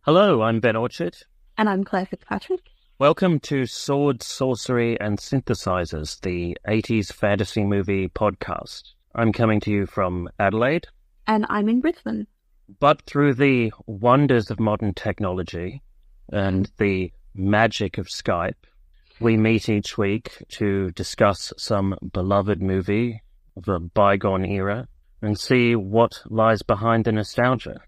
Hello, I'm Ben Orchard. And I'm Claire Fitzpatrick. Welcome to Sword, Sorcery and Synthesizers, the 80s fantasy movie podcast. I'm coming to you from Adelaide. And I'm in Brisbane. But through the wonders of modern technology and the magic of Skype, we meet each week to discuss some beloved movie of a bygone era and see what lies behind the nostalgia.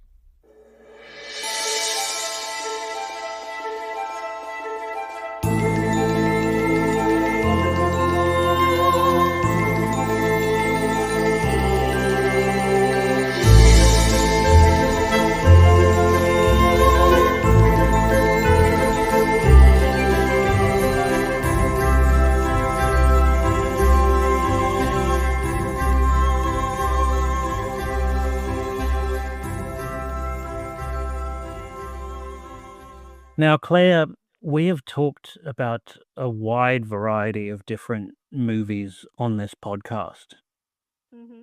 Now, Claire, we have talked about a wide variety of different movies on this podcast. Mm-hmm.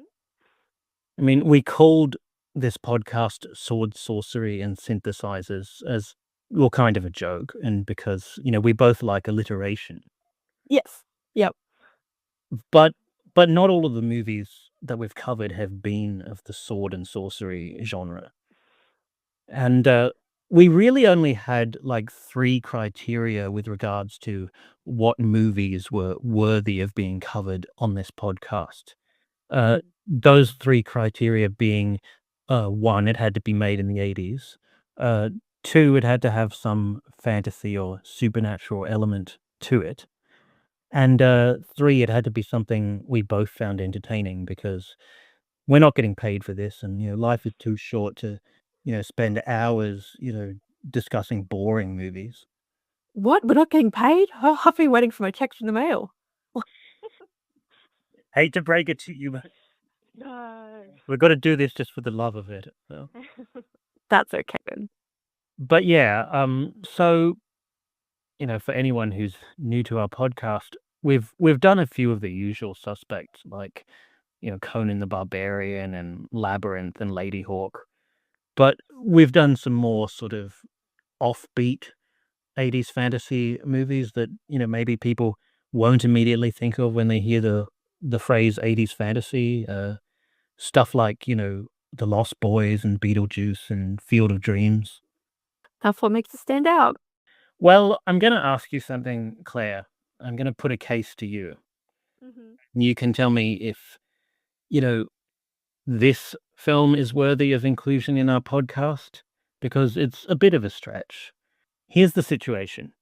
I mean, we called this podcast Sword, Sorcery and Synthesizers as, well, kind of a joke, and because, we both like alliteration. Yes. Yep. But not all of the movies that we've covered have been of the sword and sorcery genre. And we really only had like 3 criteria with regards to what movies were worthy of being covered on this podcast. Those 3 criteria being, 1, it had to be made in the 80s. 2, it had to have some fantasy or supernatural element to it. And 3, it had to be something we both found entertaining, because we're not getting paid for this, and life is too short to spend hours discussing boring movies. What? We're not getting paid? I've been waiting for my checks in the mail. Hate to break it to you, but No. we've got to do this just for the love of it. So. That's okay then. But yeah, so for anyone who's new to our podcast, we've done a few of the usual suspects, like Conan the Barbarian and Labyrinth and Lady Hawk. But we've done some more sort of offbeat 80s fantasy movies that, maybe people won't immediately think of when they hear the phrase 80s fantasy. Stuff like, The Lost Boys and Beetlejuice and Field of Dreams. That's what makes it stand out. Well, I'm going to ask you something, Claire. I'm going to put a case to you. Mm-hmm. You can tell me if, this film is worthy of inclusion in our podcast, because it's a bit of a stretch. Here's the situation.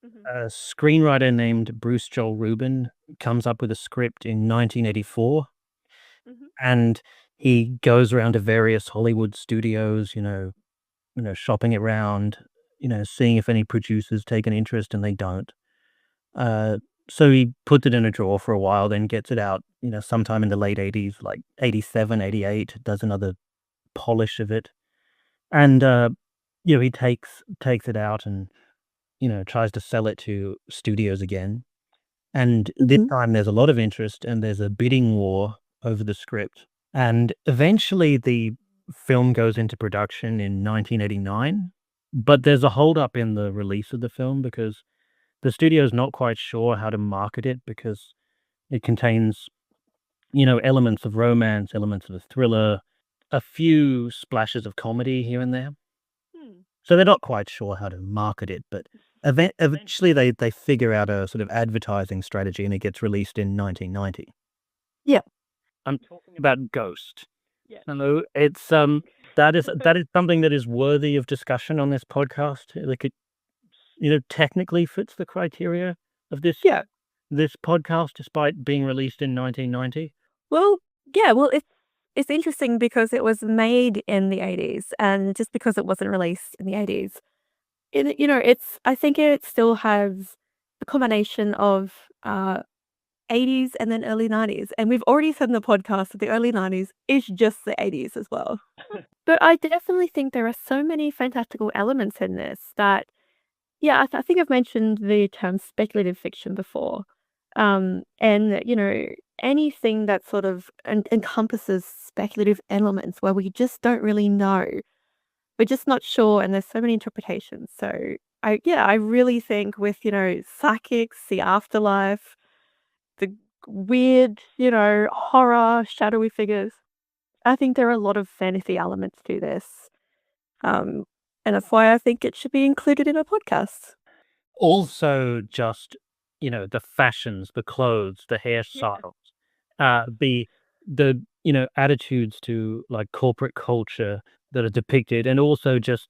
Mm-hmm. A screenwriter named Bruce Joel Rubin comes up with a script in 1984, mm-hmm. and he goes around to various Hollywood studios, shopping around, seeing if any producers take an interest, and they don't. So he puts it in a drawer for a while, then gets it out, sometime in the late 80s, like 87, 88, does another polish of it. And, he takes it out and, tries to sell it to studios again. And this time there's a lot of interest, and there's a bidding war over the script. And eventually the film goes into production in 1989, but there's a holdup in the release of the film because the studio's not quite sure how to market it, because it contains, elements of romance, elements of a thriller, a few splashes of comedy here and there. So they're not quite sure how to market it, but eventually they figure out a sort of advertising strategy, and it gets released in 1990. Yeah. I'm talking about Ghost. Yeah. Hello, it's that is something that is worthy of discussion on this podcast. Like it, technically fits the criteria of this podcast, despite being released in 1990. Well, yeah. Well, it's interesting because it was made in the 80s, and just because it wasn't released in the 80s, I think it still has a combination of 80s and then early 90s. And we've already said in the podcast that the early 90s is just the 80s as well. But I definitely think there are so many fantastical elements in this that, yeah, I think I've mentioned the term speculative fiction before. And, anything that sort of encompasses speculative elements where we just don't really know we're just not sure, and there's so many interpretations. So I really think with, psychics, the afterlife, the weird, horror, shadowy figures, I think there are a lot of fantasy elements to this. Um, and that's why I think it should be included in a podcast. Also, just, the fashions, the clothes, the Yeah. hairstyles, the attitudes to, like, corporate culture that are depicted, and also just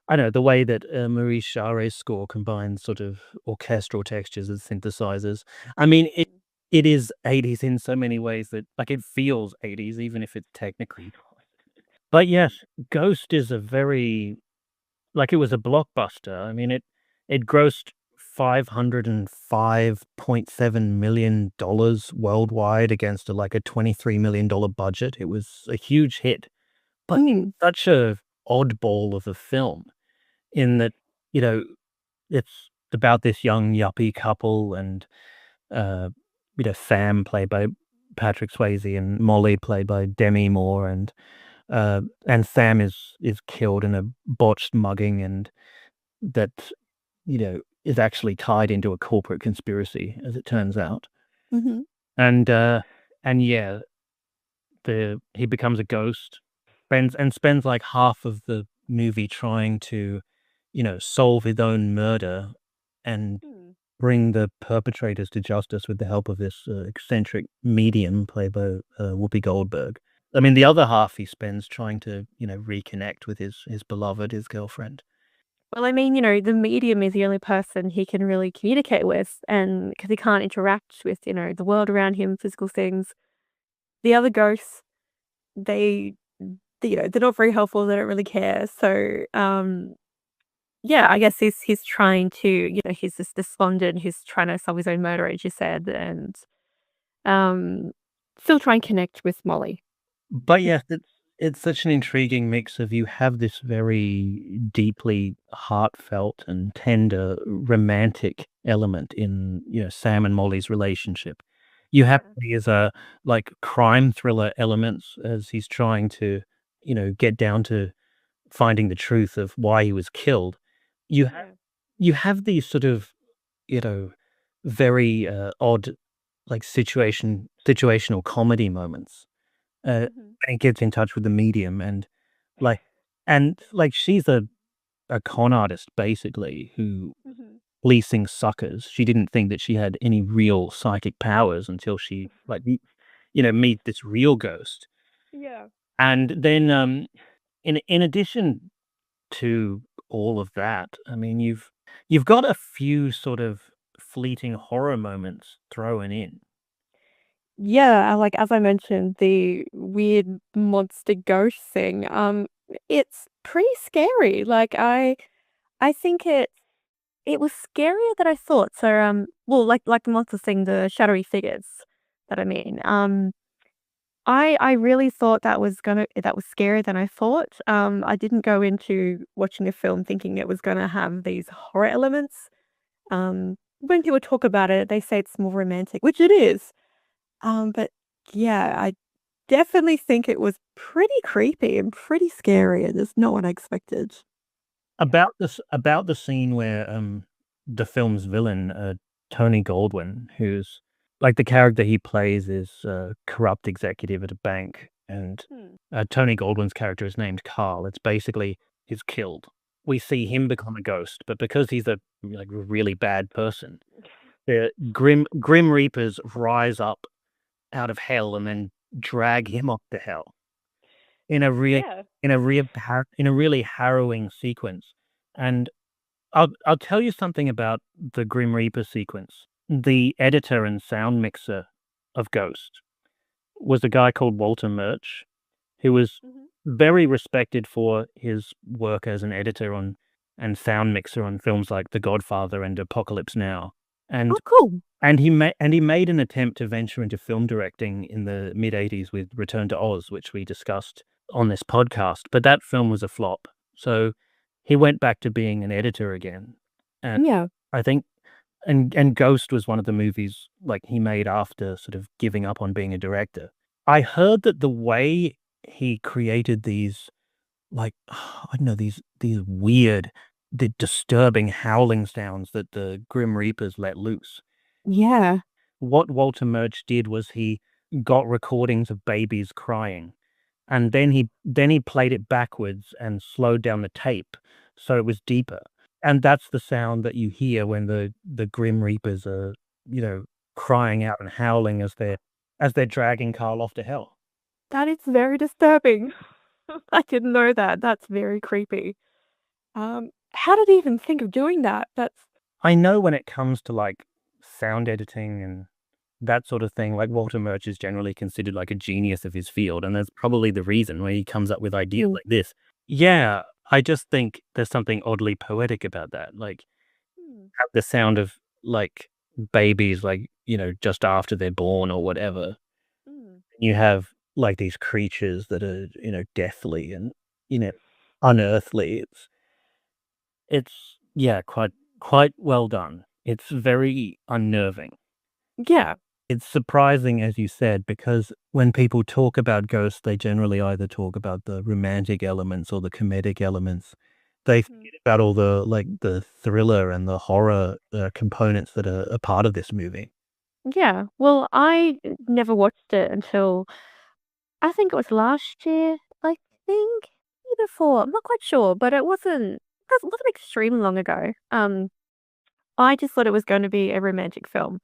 I don't know, the way that, Maurice Jarre's score combines sort of orchestral textures and synthesizers. I mean, it is 80s in so many ways that, like, it feels 80s even if it's technically not. But yes, Ghost is a very, like, it was a blockbuster. I mean, it grossed $505.7 million worldwide against like a $23 million budget. It was a huge hit, but Mm. such a oddball of a film in that, you know, it's about this young yuppie couple and, uh, Sam played by Patrick Swayze and Molly played by Demi Moore, and Sam is killed in a botched mugging, and that, is actually tied into a corporate conspiracy, as it turns out. Mhm. And, yeah, he becomes a ghost, spends, like, half of the movie trying to, solve his own murder and Mm. bring the perpetrators to justice with the help of this, eccentric medium played by, Whoopi Goldberg. I mean, the other half he spends trying to, reconnect with his beloved, his girlfriend. Well, I mean, the medium is the only person he can really communicate with, and because he can't interact with, the world around him, physical things. The other ghosts, they, they're not very helpful. They don't really care. So, yeah, I guess he's trying to, he's just despondent. He's trying to solve his own murder, as you said, and um, still try and connect with Molly. But yes, it's such an intriguing mix of, you have this very deeply heartfelt and tender romantic element in, Sam and Molly's relationship. You have Yeah. these, like, crime thriller elements as he's trying to, get down to finding the truth of why he was killed. You have Yeah. you have these sort of, very, odd, like, situational comedy moments, Mhm. and gets in touch with the medium, like like, she's a con artist, basically, who Mhm. fleecing suckers. She didn't think that she had any real psychic powers until she, like, meet this real ghost. Yeah. And then, in addition to all of that, I mean, you've got a few sort of fleeting horror moments thrown in. Yeah, like, as I mentioned, the weird monster ghost thing, it's pretty scary. Like, I think it was scarier than I thought. So, well, like the monster thing, the shadowy figures that I mean. I really thought that was scarier than I thought. I didn't go into watching the film thinking it was gonna have these horror elements. When people talk about it, they say it's more romantic, which it is. But yeah, I definitely think it was pretty creepy and pretty scary, and it's not what I expected. Yeah. About the scene where, the film's villain, Tony Goldwyn, who's like, the character he plays is a corrupt executive at a bank, and, Hmm. Tony Goldwyn's character is named Carl. It's basically he's killed. We see him become a ghost, but because he's a, like, really bad person, the Grim Reapers rise up out of hell and then drag him off to hell in a really Yeah. in a really harrowing sequence, and I'll tell you something about the Grim Reaper sequence. The editor and sound mixer of Ghost was a guy called Walter Murch, who was Mhm. very respected for his work as an editor on and sound mixer on films like The Godfather and Apocalypse Now. Oh, And cool. he made an attempt to venture into film directing in the mid-80s with Return to Oz, which we discussed on this podcast, but that film was a flop. So he went back to being an editor again. And Yeah. I think Ghost was one of the movies, like, he made after sort of giving up on being a director. I heard that the way he created these like, I don't know, these weird, disturbing howling sounds that the Grim Reapers let loose. Yeah. What Walter Murch did was he got recordings of babies crying, and then he played it backwards and slowed down the tape so it was deeper. And that's the sound that you hear when the Grim Reapers are, you know, crying out and howling as they're dragging Carl off to hell. That is very disturbing. I didn't know that. That's very creepy. How did he even think of doing that? That's I know when it comes to, like, sound editing and that sort of thing, like, Walter Murch is generally considered, like, a genius of his field, and that's probably the reason why he comes up with ideas mm, like this. Yeah, I just think there's something oddly poetic about that, like, mm, have the sound of, like, babies, like, just after they're born or whatever. mm. You have, like, these creatures that are, deathly and, you know, unearthly. It's yeah, quite well done. It's very unnerving. Yeah. It's surprising, as you said, because when people talk about ghosts, they generally either talk about the romantic elements or the comedic elements. They Mhm. forget about all the, like, the thriller and the horror, components that are a part of this movie. Yeah. Well, I never watched it until I think it was last year, I think? Year before, I'm not quite sure, but it wasn't extremely long ago. I just thought it was going to be a romantic film.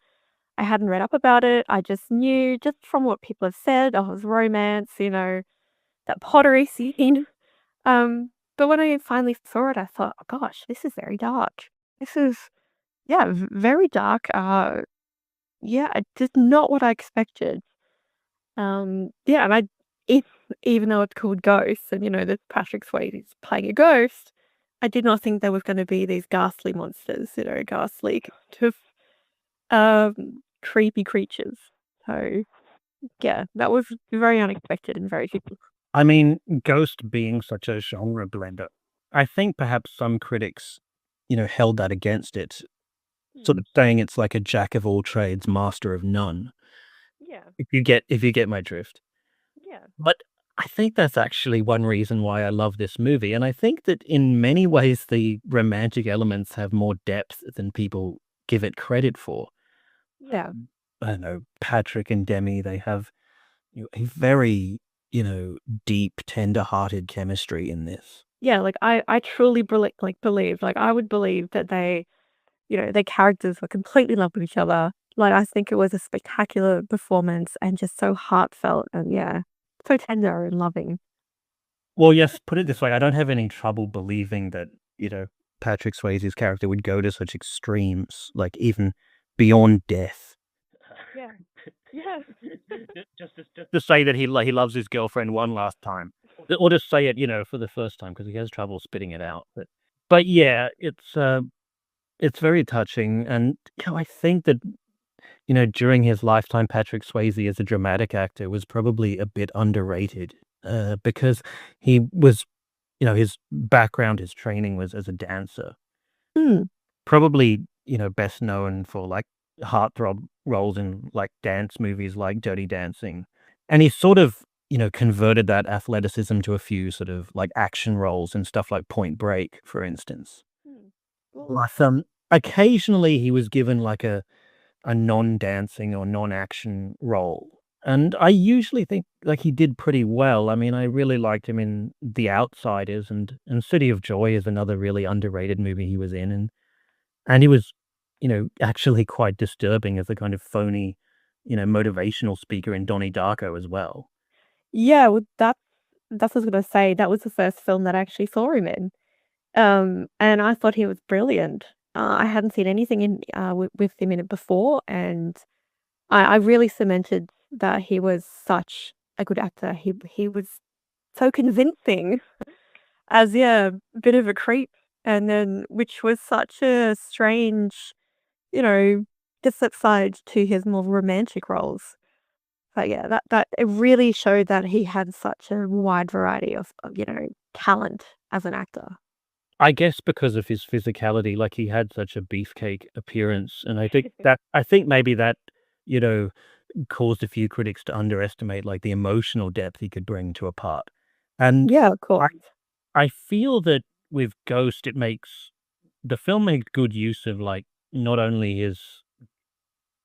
I hadn't read up about it. I just knew just from what people have said, oh, it was romance, that pottery scene. But when I finally saw it, I thought, oh gosh, this is very dark. This is yeah, very dark. Yeah, just not what I expected. Yeah, and I if even though it's called Ghosts and, that Patrick Swayze's playing a ghost, I did not think there was gonna be these ghastly monsters, ghastly kind of, creepy creatures. So, yeah, that was very unexpected and very good. I mean, Ghost being such a genre blender, I think perhaps some critics, held that against it, sort Hmm, of saying it's like a jack of all trades, master of none, yeah, if you get my drift. yeah, But I think that's actually one reason why I love this movie, and I think that in many ways, the romantic elements have more depth than people give it credit for. yeah. I don't know, Patrick and Demi, they have, a very, you know, deep, tender-hearted chemistry in this. Yeah, like, I truly believe, like, I would believe that their characters were completely in love with each other. Like, I think it was a spectacular performance and just so heartfelt and, yeah, so tender and loving. Well, yes, put it this way, I don't have any trouble believing that, Patrick Swayze's character would go to such extremes, like, even beyond death. Yeah. Yes. Just to say that he loves his girlfriend one last time, or just say it, for the first time because he has trouble spitting it out, but yeah, it's very touching, and, I think that, during his lifetime, Patrick Swayze as a dramatic actor was probably a bit underrated, because he was his background, his training was as a dancer. Mm. Probably, best known for, like, heartthrob roles in, like, dance movies like Dirty Dancing, and he sort of, converted that athleticism to a few sort of, like, action roles and stuff like Point Break, for instance. Mm. Well, Like, occasionally he was given, like, a non-dancing or non-action role, and I usually think, like, he did pretty well. I mean, I really liked him in The Outsiders, and City of Joy is another really underrated movie he was in, and he was, actually quite disturbing as a kind of phony, motivational speaker in Donnie Darko as well. yeah, well, that's what I was gonna say. That was the first film that I actually saw him in. And I thought he was brilliant. I hadn't seen anything with him in it before, and I really cemented that he was such a good actor. He was so convincing as, yeah, a bit of a creep, and then which was such a strange, you know, just flip side to his more romantic roles. But yeah, that it really showed that he had such a wide variety of talent as an actor. I guess because of his physicality, like, he had such a beefcake appearance, and I think maybe that, you know, caused a few critics to underestimate, like, the emotional depth he could bring to a part, and Yeah, of I course. I feel that with Ghost, the film makes good use of, like, not only his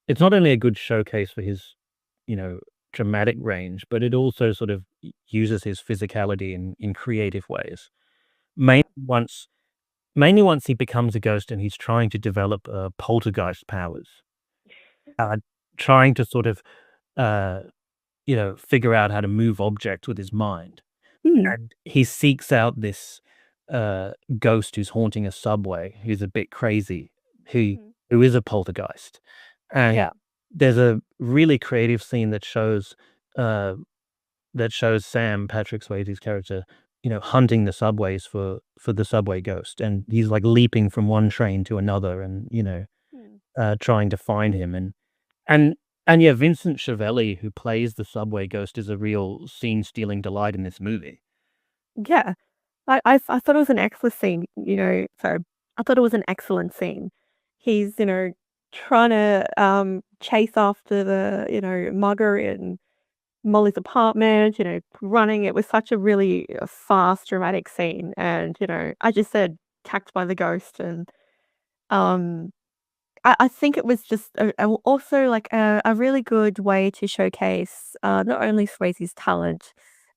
it's not only a good showcase for his, you know, dramatic range, but it also sort of uses his physicality in creative ways. Mainly Yeah. once mainly once he becomes a ghost and he's trying to develop, poltergeist powers, uh, trying to sort of, uh, figure out how to move objects with his mind. Mm. And he seeks out this, uh, ghost who's haunting a subway, who's a bit crazy, who Mhm. who is a poltergeist. And Yeah. there's a really creative scene uh, that shows Sam, Patrick Swayze's character, hunting the subways for the subway ghost, and he's, like, leaping from one train to another and, Mm. trying to find him, and and yeah, Vincent Schiavelli, who plays the subway ghost, is a real scene-stealing delight in this movie. Yeah. I thought it was an excellent scene, sorry. I thought it was an excellent scene. He's, trying to, chase after the, mugger in Molly's apartment, running. It was such a really fast, dramatic scene. And, I just said attacked by the ghost. And um, I think it was just also like a really good way to showcase not only Swayze's talent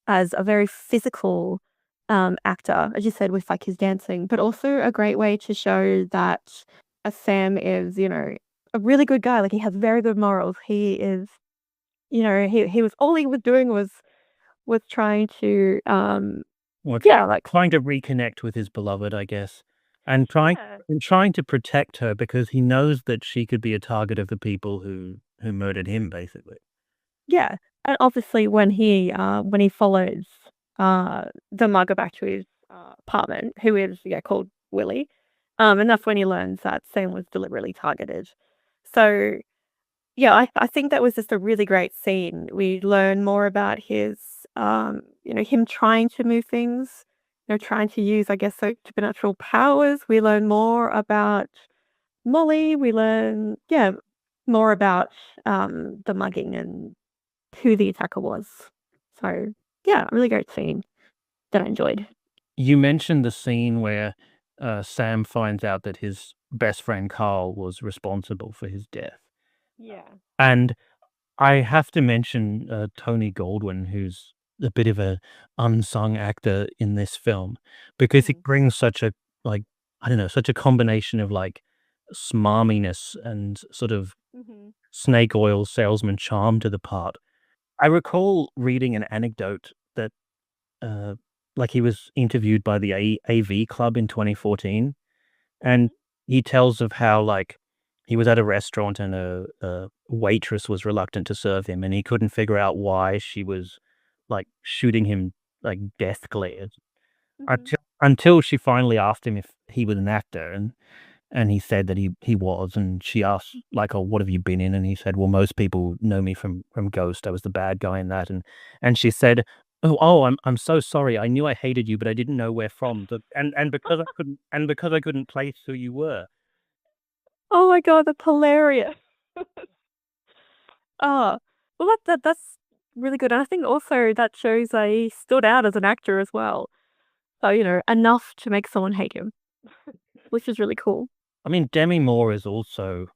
as a very physical actor, as you said, with like his dancing, but also a great way to show that Sam is, a really good guy. Like he has very good morals. He is, he was all he was doing was trying to Well, yeah, like trying to reconnect with his beloved, I guess, and yeah. trying to protect her because he knows that she could be a target of the people who murdered him, basically. Yeah, and obviously when he follows, the mugger back to his, apartment, who is, yeah, called Willie, and that's when he learns that Sam was deliberately targeted. So, yeah, I think that was just a really great scene. We learn more about his, him trying to move things, trying to use, I guess, supernatural powers. We learn more about Molly. We learn, yeah, more about, the mugging and who the attacker was. So, yeah, really great scene that I enjoyed. You mentioned the scene where, Sam finds out that his best friend Carl was responsible for his death, Yeah. and I have to mention, Tony Goldwyn, who's a bit of a unsung actor in this film, because he Mhm. brings such a, like, I don't know, such a combination of, like, smarminess and sort of Mhm. snake oil salesman charm to the part. I recall reading an anecdote that, uh, like, he was interviewed by the AV Club in 2014, and Mhm. he tells of how, like, he was at a restaurant and a waitress was reluctant to serve him, and he couldn't figure out why she was, like, shooting him, like, death glares Mhm. until she finally asked him if he was an actor, and he said that he was, and she asked, like, "Oh, what have you been in?" And he said, "Well, most people know me from Ghost. I was the bad guy in that." And she said, I'm so sorry. I knew I hated you, but I didn't know where from. And because I couldn't place who you were." Oh my god, that's hilarious. Oh, well, that's really good, and I think also that shows that he stood out as an actor as well. So, enough to make someone hate him, which is really cool. I mean, Demi Moore is also,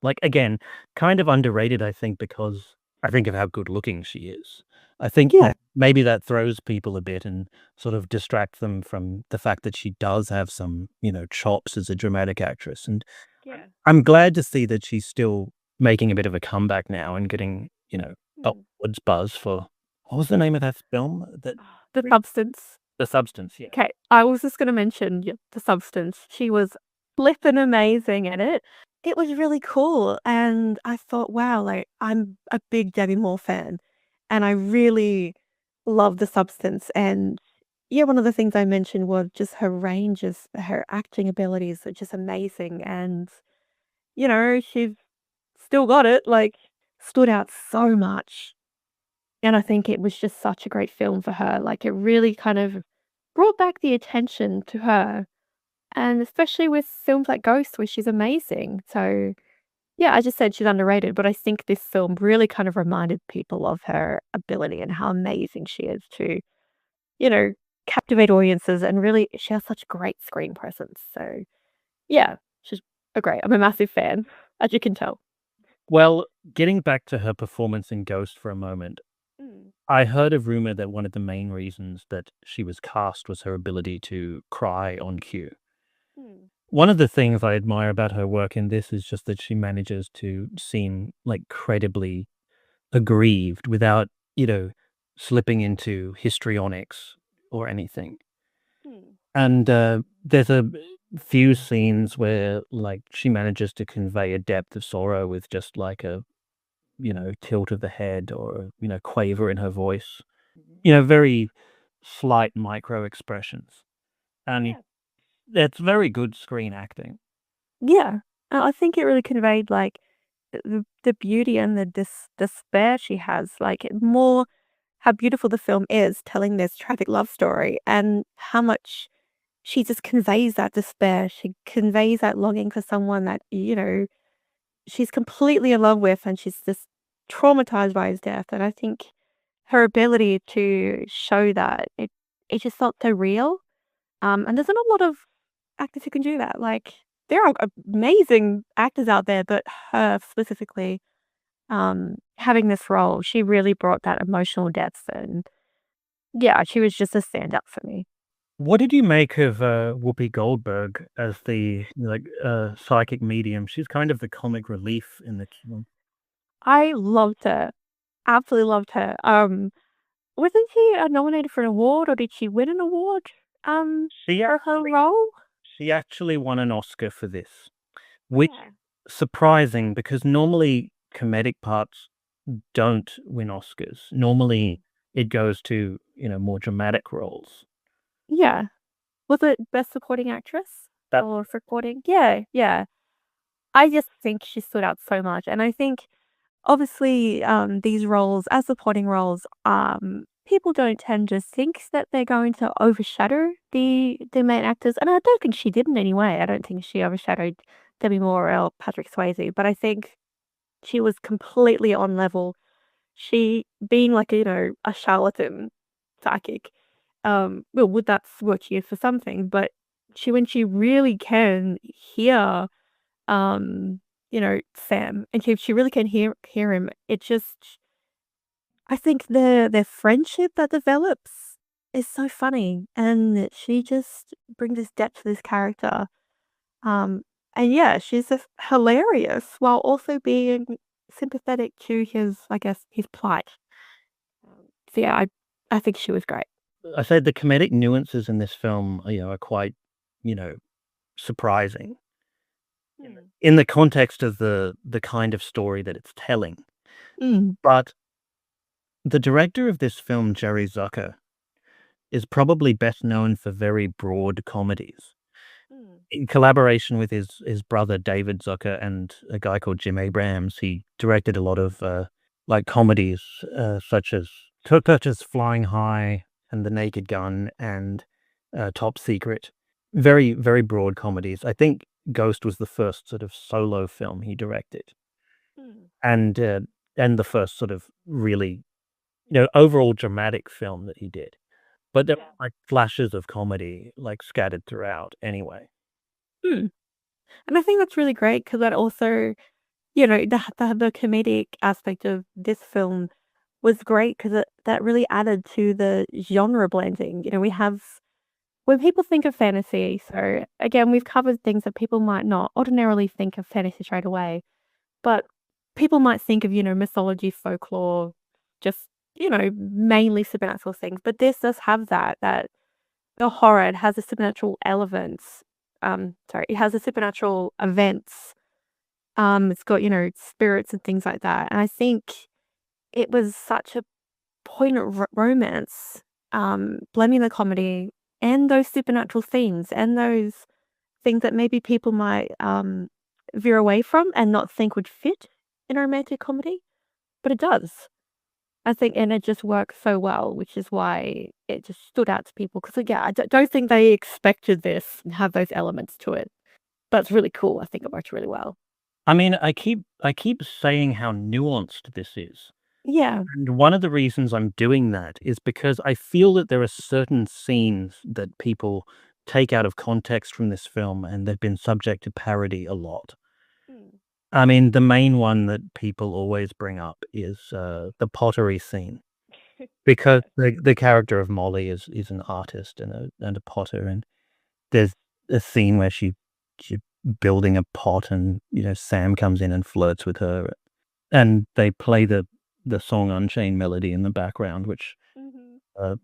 like, again, kind of underrated, I think, because I think of how good looking she is. I think Yeah. that maybe that throws people a bit and sort of distracts them from the fact that she does have some, chops as a dramatic actress, and Yeah. I'm glad to see that she's still making a bit of a comeback now and getting, Mm. upwards buzz for what was the name of that film that The Substance. The Substance, yeah. Okay, I was just gonna mention, The Substance. She was flippin' amazing in it. It was really cool, and I thought, "Wow," like, I'm a big Debbie Moore fan, and I really love The Substance, and, yeah, one of the things I mentioned was just her range of her acting abilities are just amazing, and, she's still got it, like, stood out so much, and I think it was just such a great film for her, like, it really kind of brought back the attention to her, and especially with films like Ghost, where she's amazing. So, yeah, I just said she's underrated, but I think this film really kind of reminded people of her ability and how amazing she is to, you know, captivate audiences, and really, she has such great screen presence. So, yeah, she's I'm a massive fan, as you can tell. Well, getting back to her performance in Ghost for a moment, Mm. I heard a rumor that one of the main reasons that she was cast was her ability to cry on cue. Mm. One of the things I admire about her work in this is just that she manages to seem, like, credibly aggrieved without, you know, slipping into histrionics or anything. Mm. And, there's a few scenes where, like, she manages to convey a depth of sorrow with just, like, a, tilt of the head or, quaver in her voice. Very slight micro expressions, and Yeah. that's very good screen acting. Yeah. I think it really conveyed, like, the beauty and the despair she has, like, more how beautiful the film is telling this tragic love story and how much she just conveys that despair. She conveys that longing for someone that, she's completely in love with, and she's just traumatized by his death. And I think her ability to show that, it just felt so real. And there's not a lot of actors who can do that. Like, there are amazing actors out there, but her specifically, having this role, she really brought that emotional depth, and yeah, she was just a standout for me. What did you make of, Whoopi Goldberg as the, psychic medium? She's kind of the comic relief in the film. I loved her. Absolutely loved her. Wasn't she, nominated for an award, or did she win an award, She for her actually role? she actually won an Oscar for this, which Yeah. surprising because normally comedic parts don't win Oscars. Normally, it goes to, more dramatic roles. Yeah. Was it Best Supporting Actress That or supporting? Yeah, yeah. I just think she stood out so much, and I think obviously, these roles as supporting roles, people don't tend to think that they're going to overshadow the main actors, and I don't think she did in any way. I don't think she overshadowed Demi Moore or Patrick Swayze, but I think she was completely on level. She being like, a charlatan psychic, well, would that's what she is for something, but when she really can hear, Sam, and she really can hear him, it just I think their friendship that develops is so funny, and she just brings this depth to this character. Um, and yeah, she's just hilarious while also being sympathetic to his, I guess, his plight. So yeah, I think she was great. I said the comedic nuances in this film, are quite, you know, surprising Mm. in the context of the kind of story that it's telling. Mm. But the director of this film, Jerry Zucker, is probably best known for very broad comedies. Mm. In collaboration with his brother David Zucker and a guy called Jim Abrahams, he directed a lot of, like, comedies, such as Flying High and The Naked Gun and, Top Secret. Very, very broad comedies. I think Ghost was the first sort of solo film he directed, Mm. and, uh, and the first sort of really, overall dramatic film that he did. But there Yeah. were, like, flashes of comedy, like, scattered throughout anyway. Mm. And I think that's really great because that also, the comedic aspect of this film was great because that really added to the genre blending. We have when people think of fantasy, so again, we've covered things that people might not ordinarily think of fantasy straight away, but people might think of, mythology, folklore, just, mainly supernatural things. But this does have that the horror, it has the supernatural elements. Sorry, it has the supernatural events. It's got, spirits and things like that. And I think it was such a poignant romance, blending the comedy and those supernatural themes and those things that maybe people might veer away from and not think would fit in a romantic comedy, but it does. I think, and it just works so well, which is why it just stood out to people. Because yeah, I don't think they expected this and have those elements to it, but it's really cool. I think it worked really well. I mean, I keep saying how nuanced this is, Yeah. And one of the reasons I'm doing that is because I feel that there are certain scenes that people take out of context from this film, and they've been subject to parody a lot. Mm. I mean, the main one that people always bring up is, the pottery scene, because Yes. the character of Molly is an artist and a potter, and there's a scene where she building a pot and, Sam comes in and flirts with her, and they play the song Unchained Melody in the background, which, Mhm. uh,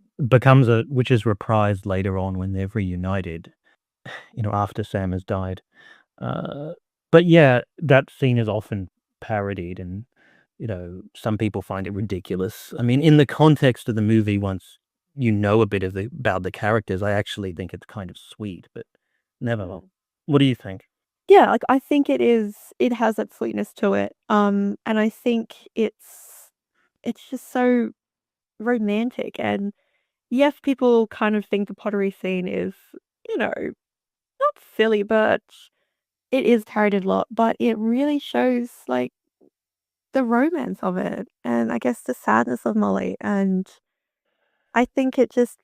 which is reprised later on when they've reunited, after Sam has died. Uh, but yeah, that scene is often parodied and, some people find it ridiculous. I mean, in the context of the movie, once you know a bit about the characters, I actually think it's kind of sweet, but never. Mm. What do you think? Yeah, like, I think it has that sweetness to it, and I think it's just so romantic, and yes, people kind of think the pottery scene is, not silly, but it is carried a lot, but it really shows, like, the romance of it, and I guess the sadness of Molly, and I think it just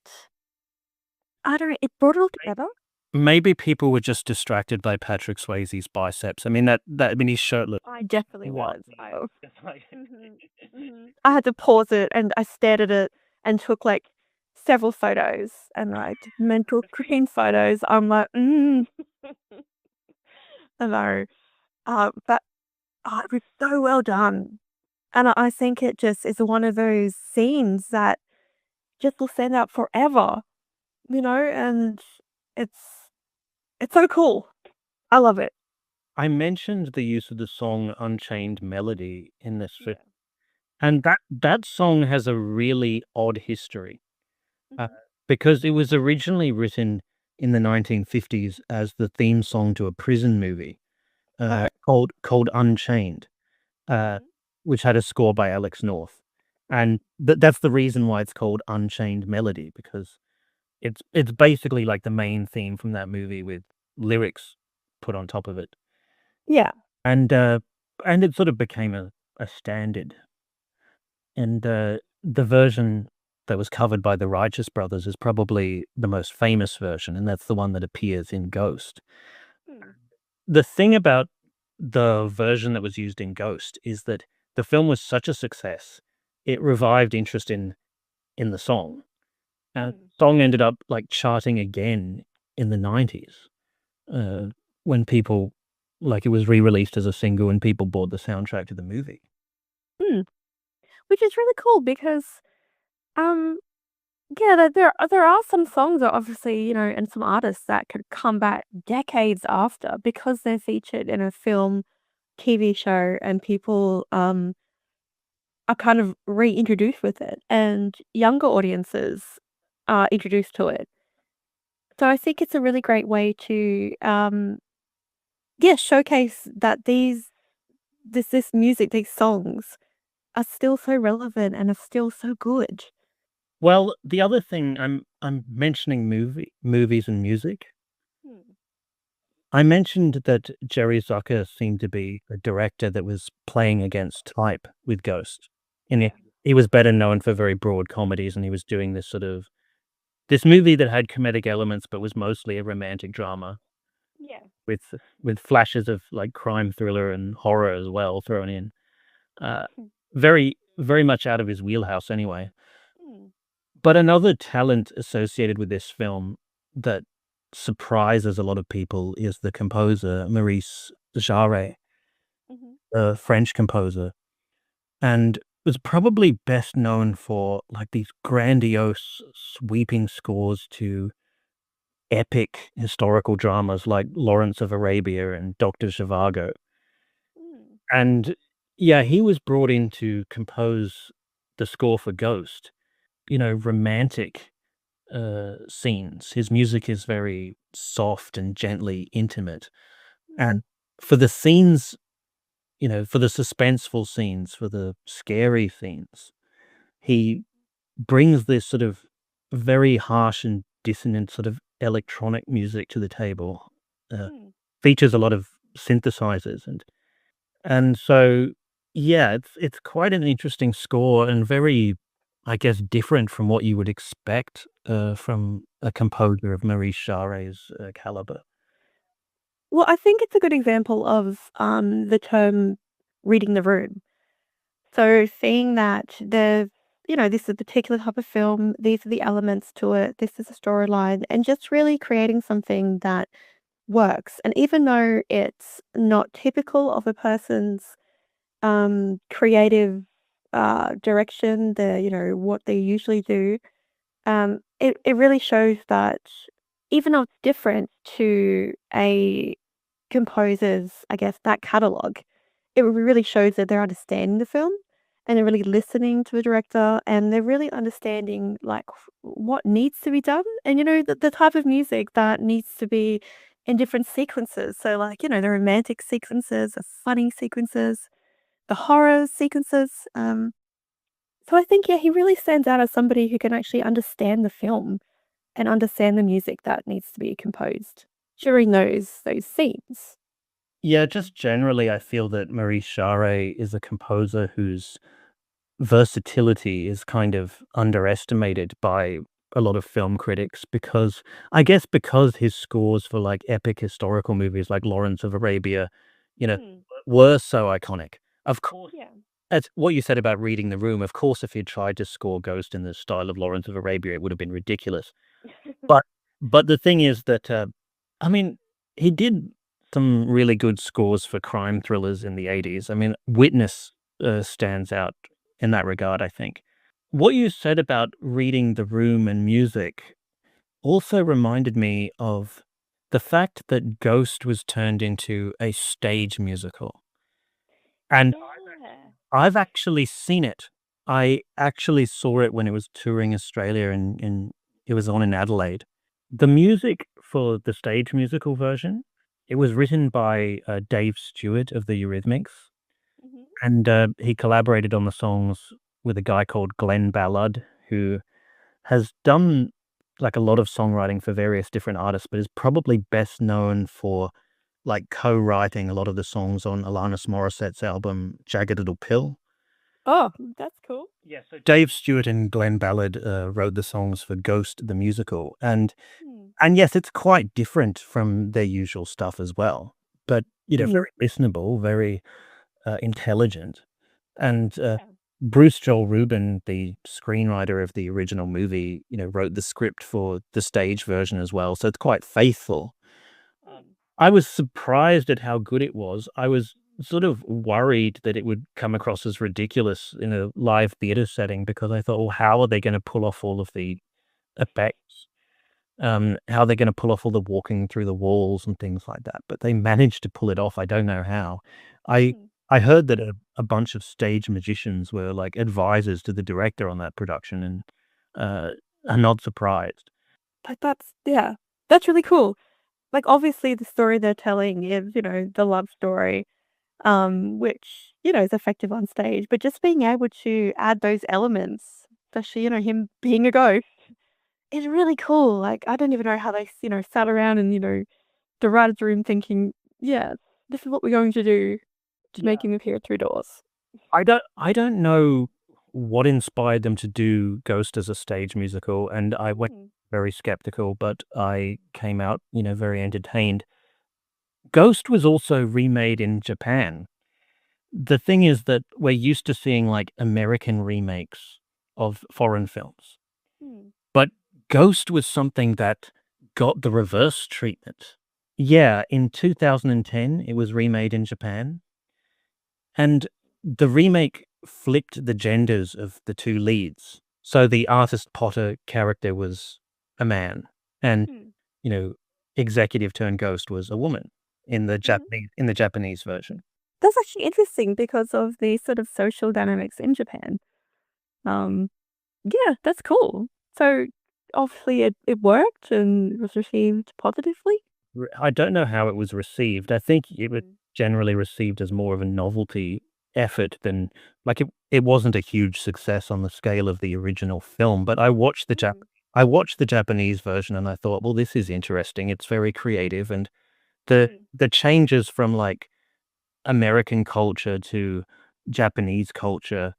I don't know, it brought it all together. Maybe people were just distracted by Patrick Swayze's biceps. I mean, I mean, he's shirtless. I definitely What? was. It's like Mhm, mhm. I had to pause it, and I stared at it and took, like, several photos and, like, mental screen photos. I'm like, "Mm." I know, but, it was so well done, and I think it just is one of those scenes that just will stand out forever, and it's it's so cool. I love it. I mentioned the use of the song Unchained Melody in this film, Yeah. and that song has a really odd history, uh, Mhm. because it was originally written in the 1950s as the theme song to a prison movie, Oh. called Unchained, uh, Mhm. which had a score by Alex North, and that's the reason why it's called Unchained Melody, because it's basically like the main theme from that movie with lyrics put on top of it. Yeah. And, uh, and it sort of became a standard, and, the version that was covered by the Righteous Brothers is probably the most famous version, and that's the one that appears in Ghost. Hmm. The thing about the version that was used in Ghost is that the film was such a success, it revived interest in the song, and Mm. the song ended up, like, charting again in the '90s, uh, when people it was re-released as a single and people bought the soundtrack to the movie. Mm. Which is really cool because, um, yeah, there are some songs that obviously, and some artists that could come back decades after because they're featured in a film, TV show, and people, are kind of reintroduced with it, and younger audiences are introduced to it. So I think it's a really great way to, yeah, showcase that this music, these songs are still so relevant and are still so good. Well, the other thing I'm mentioning movies and music. Hmm. I mentioned that Jerry Zucker seemed to be a director that was playing against type with Ghost. And Yeah. he was better known for very broad comedies, and he was doing this movie that had comedic elements but was mostly a romantic drama Yeah. with flashes of, like, crime thriller and horror as well thrown in. Uh, Hmm. very, very much out of his wheelhouse anyway. Mm. But another talent associated with this film that surprises a lot of people is the composer, Maurice Jarre, Mhm. a French composer, and was probably best known for, like, these grandiose, sweeping scores to epic historical dramas like Lawrence of Arabia and Doctor Zhivago. Mm. And, yeah, he was brought in to compose the score for Ghost, romantic scenes. His music is very soft and gently intimate. Mm. And for the scenes, for the suspenseful scenes, for the scary scenes, he brings this sort of very harsh and dissonant sort of electronic music to the table. Uh, Mm. Features a lot of synthesizers, and so Yeah, it's quite an interesting score and very, I guess, different from what you would expect, from a composer of Maurice Jarre's, caliber. Well, I think it's a good example of the term reading the room. So seeing that this is a particular type of film, these are the elements to it, this is a storyline, and just really creating something that works. And even though it's not typical of a person's creative direction, what they usually do, it really shows that even though it's different to a composer's, I guess, that catalog, it really shows that they're understanding the film and they're really listening to the director and they're really understanding like what needs to be done and the type of music that needs to be in different sequences. So like, the romantic sequences, the funny sequences, the horror sequences. So I think, yeah, he really stands out as somebody who can actually understand the film and understand the music that needs to be composed during those scenes. Yeah, just generally, I feel that Maurice Jarre is a composer whose versatility is kind of underestimated by a lot of film critics because I guess because his scores for, like, epic historical movies like Lawrence of Arabia, you know, Mm, were so iconic. Of course, yeah. as what you said about reading the room, of course, if he'd tried to score Ghost in the style of Lawrence of Arabia, it would have been ridiculous. But the thing is that, I mean, he did some really good scores for crime thrillers in the '80s. I mean, Witness, stands out in that regard, I think. What you said about reading the room and music also reminded me of the fact that Ghost was turned into a stage musical, and Yeah. I've actually seen it. I actually saw it when it was touring Australia and it was on in Adelaide. The music for the stage musical version, it was written by, Dave Stewart of the Eurythmics, Mhm. and, he collaborated on the songs with a guy called Glenn Ballard, who has done, like, a lot of songwriting for various different artists, but is probably best known for, like, co-writing a lot of the songs on Alanis Morissette's album, Jagged Little Pill. Oh, that's cool. Yeah, so Dave Stewart and Glenn Ballard, wrote the songs for Ghost the Musical, Hmm. and yes, it's quite different from their usual stuff as well, but, very listenable, very, intelligent, and, Yeah. Bruce Joel Rubin, the screenwriter of the original movie, wrote the script for the stage version as well, so it's quite faithful. Hmm. I was surprised at how good it was. I was sort of worried that it would come across as ridiculous in a live theater setting because I thought, "Well, how are they gonna pull off all of the effects? How are they gonna pull off all the walking through the walls and things like that?" But they managed to pull it off, I don't know how. I Hmm. I heard that a bunch of stage magicians were, like, advisors to the director on that production and, uh, I'm not surprised. Like yeah, that's really cool. Like obviously the story they're telling is, the love story, which, is effective on stage, but just being able to add those elements, especially, him being a ghost, is really cool. Like I don't even know how they, sat around and, the writer's room thinking, yeah, this is what we're going to do to make Yeah. him appear through doors. I don't know what inspired them to do Ghost as a stage musical, and I went Hmm. very skeptical, but I came out, very entertained. Ghost was also remade in Japan. The thing is that we're used to seeing, like, American remakes of foreign films, Hmm. but Ghost was something that got the reverse treatment. Yeah, in 2010, it was remade in Japan. And the remake flipped the genders of the 2 leads. So the artist Potter character was a man, and, Hmm. you know, executive turned ghost was a woman Mhm. In the Japanese version. That's actually interesting because of the sort of social dynamics in Japan. Um, yeah, that's cool. So obviously it worked and was received positively. I don't know how it was received. I think it was Mm. generally received as more of a novelty effort than like, it wasn't a huge success on the scale of the original film, but Mm. I watched the Japanese version and I thought, "Well, this is interesting. It's very creative," and the Mm. the changes from, like, American culture to Japanese culture,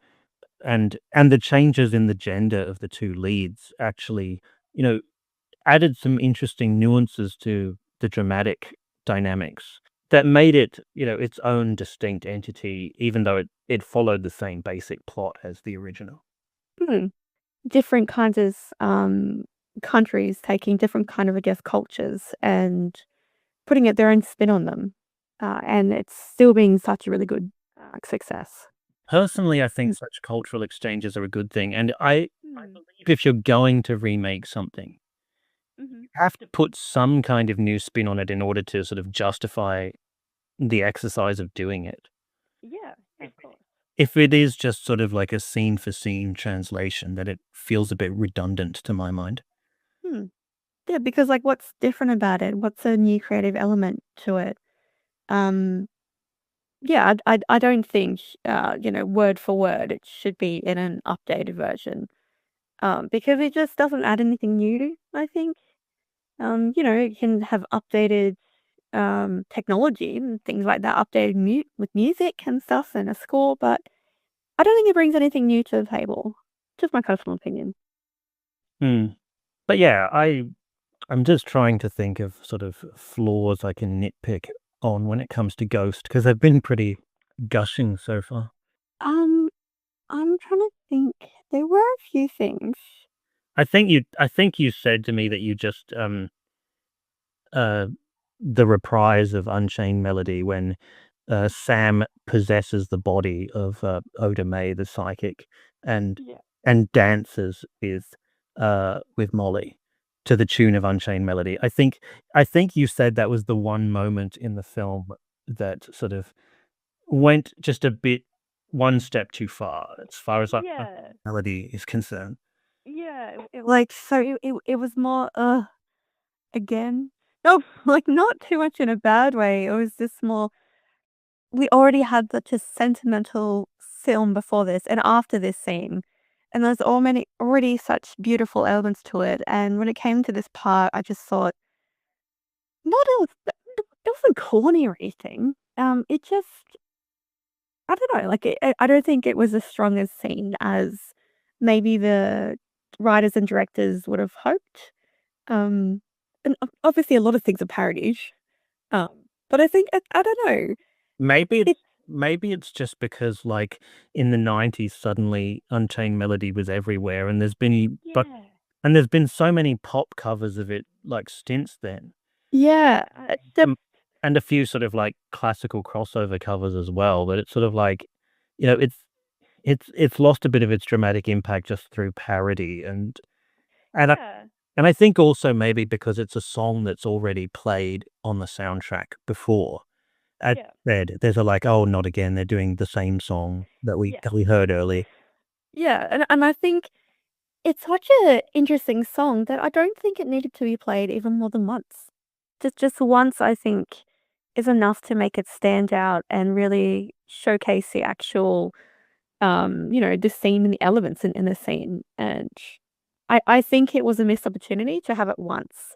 and the changes in the gender of the two leads actually, you know, added some interesting nuances to the dramatic dynamics that made it, its own distinct entity, even though it followed the same basic plot as the original. Hmm. Different kinds of countries taking different kind of, I guess, cultures and putting it their own spin on them. And it's still being such a really good success. Personally, I Mm. think such cultural exchanges are a good thing, and I Mm. believe if you're going to remake something, Mhm. you have to put some kind of new spin on it in order to sort of justify the exercise of doing it. Yeah, If of course. if it is just sort of like a scene for scene translation, then it feels a bit redundant to my mind. Hmm. Yeah, because like what's different about it? What's a new creative element to it? Um, yeah, I don't think word for word it should be in an updated version. Because it just doesn't add anything new, I think. It can have updated technology and things like that, updated with music and stuff and a score, but I don't think it brings anything new to the table. Just my personal opinion. Hmm. But yeah, I'm just trying to think of sort of flaws I can nitpick on when it comes to Ghost because they've been pretty gushing so far. Um, I'm trying to think. There were a few things. I think you said to me that you just uh the reprise of Unchained Melody when Sam possesses the body of Oda May the psychic and Yeah. and dances with Molly to the tune of Unchained Melody. I think you said that was the one moment in the film that sort of went just a bit one step too far as far as Yeah. melody is concerned. Yeah. Like so it was more again. No, like not too much in a bad way. It was just more we already had such a sentimental film before this and after this scene. And there's already such beautiful elements to it. And when it came to this part, I just thought, not it wasn't corny or anything. It just I don't know, like I don't think it was as strong as scene as maybe the writers and directors would have hoped. And obviously a lot of things are parodies. Um, but I think I don't know. Maybe It it's maybe it's just because, like, in the '90s, suddenly Unchained Melody was everywhere, Yeah. and there's been so many pop covers of it, like, since then, Yeah, um, and a few sort of, like, classical crossover covers as well, but it's sort of like, you know, it's lost a bit of its dramatic impact just through parody, and I yeah, and I think also maybe because it's a song that's already played on the soundtrack before. As yeah, said, there's a like, "Oh, not again, they're doing the same song yeah, that we heard early." yeah, and I think it's such a interesting song that I don't think it needed to be played even more than once. Just once, I think, is enough to make it stand out and really showcase the actual, the scene and the elements in the scene, and I think it was a missed opportunity to have it once,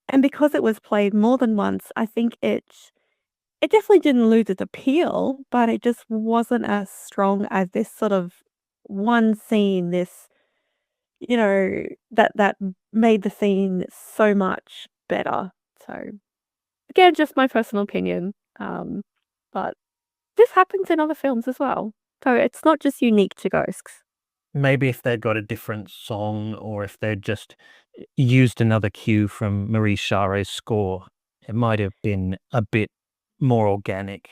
and because it was played more than once, I think it definitely didn't lose its appeal, but it just wasn't as strong as this sort of one scene, this, that made the scene so much better. So, again, just my personal opinion. But this happens in other films as well. So it's not just unique to Ghosts. Maybe if they'd got a different song or if they'd just used another cue from Maurice Jarre's score, it might have been a bit more organic.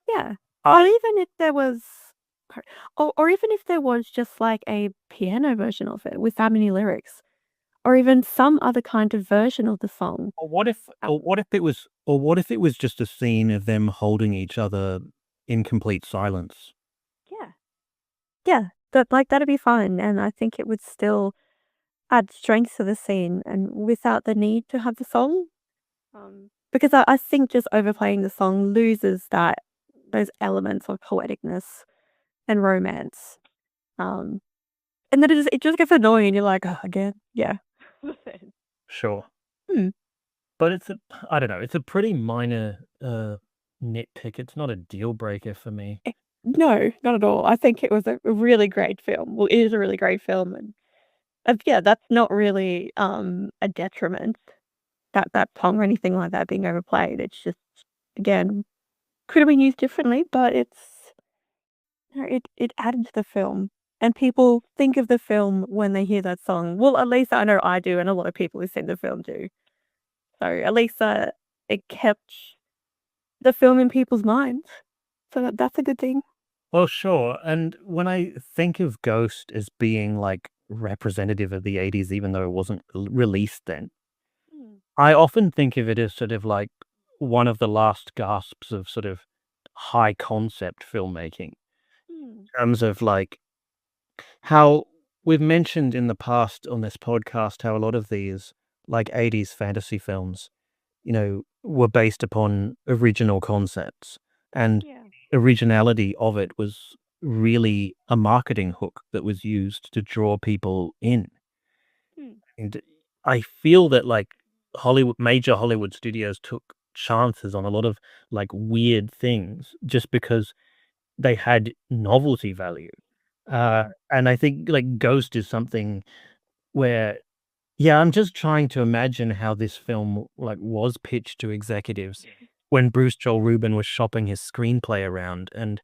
Yeah. Or I even if there was or even if there was just like a piano version of it without many lyrics, or even some other kind of version of the song. or what if it was just a scene of them holding each other in complete silence? Yeah. Yeah, that'd be fun, and I think it would still add strength to the scene and without the need to have the song. Because I think just overplaying the song loses those elements of poeticness and romance. Um, and then it just gets annoying, and you're like, "Ugh, again?" Yeah. Sure. Hmm. But I don't know, it's a pretty minor, nitpick, it's not a deal breaker for me. No, not at all. I think it was a really great film. Well, it is a really great film, and, yeah, that's not really, a detriment, that song or anything like that being overplayed. It's just, again, could have been used differently, but it added to the film, and people think of the film when they hear that song. Well, at least I know I do, and a lot of people who've seen the film do. So, at least, it kept the film in people's minds. So that's a good thing. Well, sure. And when I think of Ghost as being like representative of the 80s, even though it wasn't released then, Mm, I often think of it as sort of like one of the last gasps of sort of high concept filmmaking mm, in terms of like how we've mentioned in the past on this podcast how a lot of these like 80s fantasy films, were based upon original concepts. And yeah. originality of it was really a marketing hook that was used to draw people in. Mm, And I feel that like major Hollywood studios took chances on a lot of like weird things just because they had novelty value. yeah. And I think like Ghost is something where yeah, I'm just trying to imagine how this film, like, was pitched to executives when Bruce Joel Rubin was shopping his screenplay around and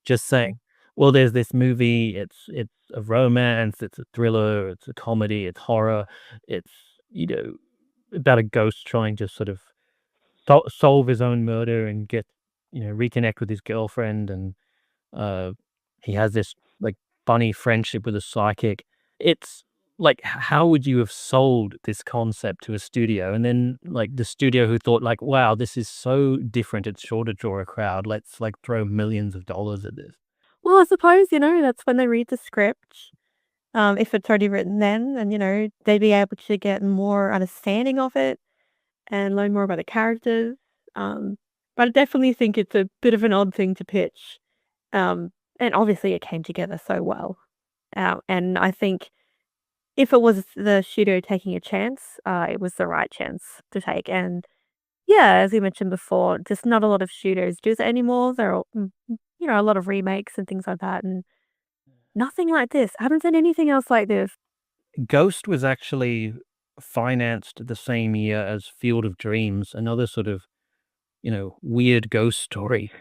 just Mm, saying, "Well, there's this movie, it's a romance, it's a thriller, it's a comedy, it's horror, it's, you know, about a ghost trying to sort of solve his own murder and get reconnect with his girlfriend, and uh, he has this, like, funny friendship with a psychic." It's like, how would you have sold this concept to a studio? And then, like, the studio who thought, like, "Wow, this is so different, it's sure to draw a crowd. Let's, like, throw millions of dollars at this." Well, I suppose, that's when they read the script, if it's already written then, and, they'd be able to get more understanding of it and learn more about the characters. Um, but I definitely think it's a bit of an odd thing to pitch. And obviously it came together so well. And I think if it was the studio taking a chance, it was the right chance to take. And yeah, as we mentioned before, just not a lot of studios do that anymore. There are, a lot of remakes and things like that. And nothing like this. I haven't seen anything else like this. Ghost was actually financed the same year as Field of Dreams, another sort of, weird ghost story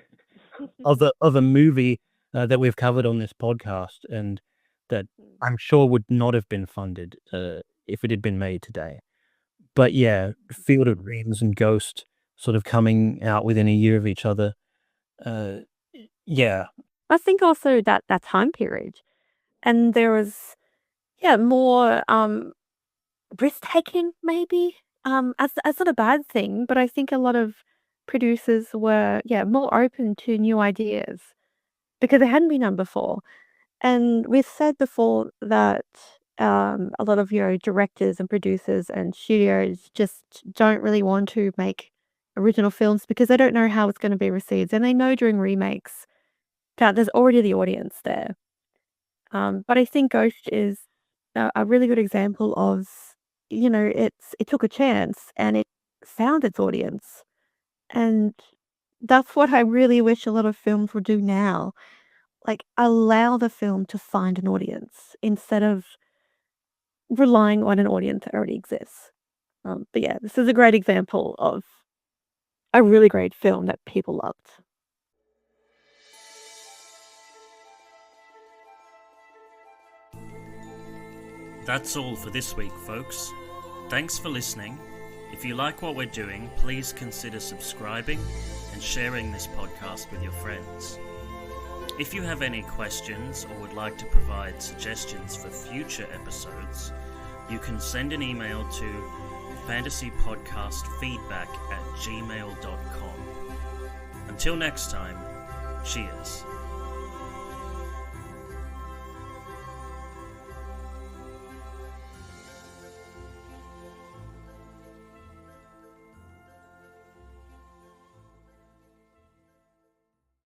of a movie, that we've covered on this podcast, and that I'm sure would not have been funded, if it had been made today. But yeah, Field of Dreams and Ghost sort of coming out within a year of each other. Uh, yeah. I think also that time period. And there was, yeah, more risk taking maybe. As not a bad thing, but I think a lot of producers were, yeah, more open to new ideas because it hadn't been done before. And we've said before that a lot of directors and producers and studios just don't really want to make original films because they don't know how it's going to be received, and they know during remakes that there's already the audience there. But I think Ghost is a really good example of, it took a chance and it found its audience. And that's what I really wish a lot of films would do now. Like, allow the film to find an audience instead of relying on an audience that already exists. But yeah, this is a great example of a really great film that people loved. That's all for this week, folks. Thanks for listening. If you like what we're doing, please consider subscribing and sharing this podcast with your friends. If you have any questions or would like to provide suggestions for future episodes, you can send an email to fantasypodcastfeedback@gmail.com. Until next time, cheers.